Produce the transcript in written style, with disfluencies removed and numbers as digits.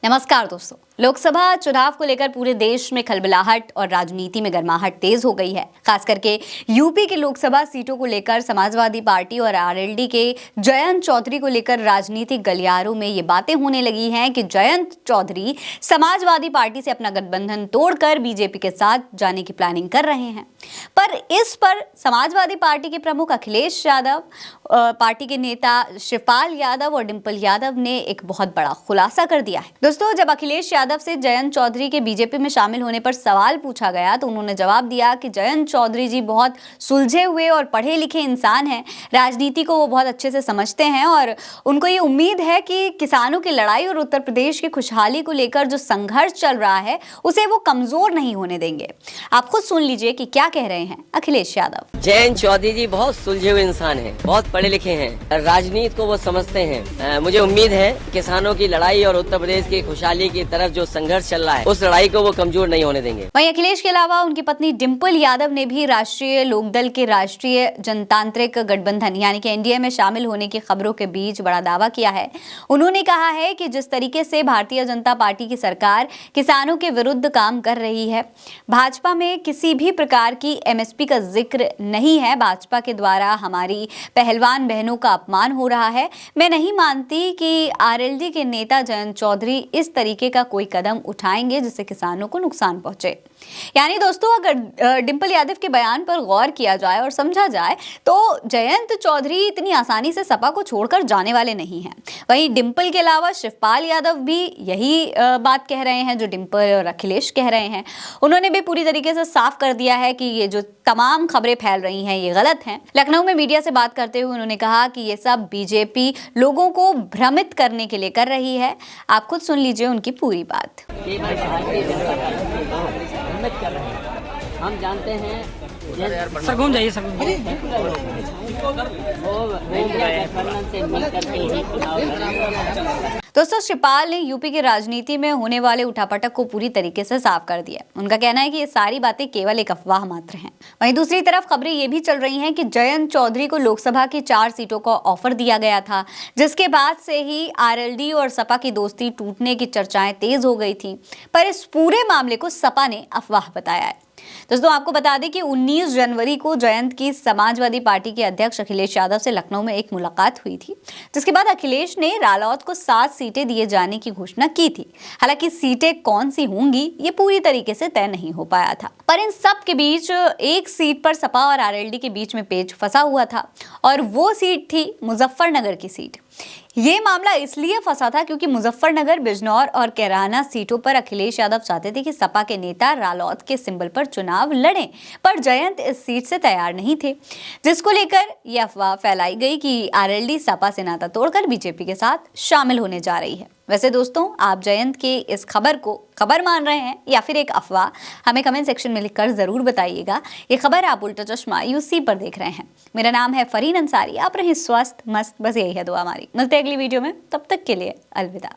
नमस्कार दोस्तों। लोकसभा चुनाव को लेकर पूरे देश में खलबलाहट और राजनीति में गर्माहट तेज हो गई है। खास करके यूपी के लोकसभा सीटों को लेकर समाजवादी पार्टी और आरएलडी के जयंत चौधरी को लेकर राजनीतिक गलियारों में ये बातें होने लगी हैं कि जयंत चौधरी समाजवादी पार्टी से अपना गठबंधन तोड़कर बीजेपी के साथ जाने की प्लानिंग कर रहे हैं। पर इस पर समाजवादी पार्टी के प्रमुख अखिलेश यादव, पार्टी के नेता शिवपाल यादव और डिंपल यादव ने एक बहुत बड़ा खुलासा कर दिया है। दोस्तों, जब अखिलेश यादव से जयंत चौधरी के बीजेपी में शामिल होने पर सवाल पूछा गया तो उन्होंने जवाब दिया कि जयंत चौधरी जी बहुत सुलझे हुए और पढ़े लिखे इंसान हैं, राजनीति को वो बहुत अच्छे से समझते हैं और उनको ये उम्मीद है कि किसानों की लड़ाई और उत्तर प्रदेश की खुशहाली को लेकर जो संघर्ष चल रहा है उसे वो कमजोर नहीं होने देंगे। आप खुद सुन लीजिए कि क्या कह रहे हैं अखिलेश यादव। जयंत चौधरी जी बहुत सुलझे हुए इंसान हैं, बहुत पढ़े लिखे हैं, राजनीति को वो समझते हैं। मुझे उम्मीद है किसानों की लड़ाई और उत्तर प्रदेश की खुशहाली की तरफ जो संघर्ष चल रहा है उस लड़ाई को वो कमजोर नहीं होने देंगे। वहीं अखिलेश के अलावा उनकी पत्नी डिंपल यादव ने भी राष्ट्रीय लोकदल के राष्ट्रीय जनतांत्रिक गठबंधन यानी कि एनडीए में शामिल होने की खबरों के बीच बड़ा दावा किया है। उन्होंने कहा है कि जिस तरीके से भारतीय जनता पार्टी की सरकार किसानों के विरुद्ध काम कर रही है, भाजपा में किसी भी प्रकार की एमएसपी का जिक्र नहीं है। भाजपा के द्वारा हमारी पहलवान बहनों का अपमान हो रहा है। मैं नहीं मानती कि आरएलडी के नेता जयंत चौधरी इस तरीके का कोई कदम उठाएंगे जिससे किसानों को नुकसान पहुंचे। यानी दोस्तों, अगर डिंपल यादव के बयान पर गौर किया जाए और समझा जाए तो जयंत चौधरी इतनी आसानी से सपा को छोड़कर जाने वाले नहीं हैं। वहीं डिंपल के अलावा शिवपाल यादव भी यही बात कह रहे हैं जो डिंपल और अखिलेश कह रहे हैं। उन्होंने भी पूरी तरीके से साफ कर दिया है कि ये जो तमाम खबरें फैल रही हैं ये गलत हैं। लखनऊ में मीडिया से बात करते हुए उन्होंने कहा कि ये सब बीजेपी लोगों को भ्रमित करने के लिए कर रही है। आप खुद सुन लीजिए उनकी पूरी बात। हम जानते हैं सर, घूम जाइए सर। दोस्तों, शिवपाल ने यूपी की राजनीति में होने वाले उठापटक को पूरी तरीके से साफ कर दिया। उनका कहना है कि ये सारी बातें केवल एक अफवाह मात्र हैं। वहीं दूसरी तरफ खबरें ये भी चल रही हैं कि जयंत चौधरी को लोकसभा की 4 सीटों का ऑफर दिया गया था, जिसके बाद से ही आरएलडी और सपा की दोस्ती टूटने की चर्चाएं तेज हो गई थी। पर इस पूरे मामले को सपा ने अफवाह बताया है। दोस्तों, आपको बता दें कि 19 जनवरी को जयंत की समाजवादी पार्टी के अध्यक्ष अखिलेश यादव से लखनऊ में एक मुलाकात हुई थी, जिसके बाद अखिलेश ने रालोद को 7 सीटें दिए जाने की घोषणा की थी। हालांकि सीटें कौन सी होंगी ये पूरी तरीके से तय नहीं हो पाया था। पर इन सब के बीच एक सीट पर सपा और आरएलडी के बीच में पेच फंसा हुआ था और वो सीट थी मुजफ्फरनगर की सीट। ये मामला इसलिए फंसा था क्योंकि मुजफ्फरनगर, बिजनौर और कैराना सीटों पर अखिलेश यादव चाहते थे कि सपा के नेता रालोद के सिंबल पर चुनाव लड़ें, पर जयंत इस सीट से तैयार नहीं थे, जिसको लेकर यह अफवाह फैलाई गई कि आरएलडी सपा से नाता तोड़कर बीजेपी के साथ शामिल होने जा रही है। वैसे दोस्तों, आप जयंत के इस खबर को खबर मान रहे हैं या फिर एक अफवाह, हमें कमेंट सेक्शन में लिखकर जरूर बताइएगा। ये खबर आप उल्टा चश्मा यूसी पर देख रहे हैं। मेरा नाम है फरीन अंसारी। आप रहे स्वस्थ मस्त, बस यही है दुआ हमारी। मिलते हैं अगली वीडियो में, तब तक के लिए अलविदा।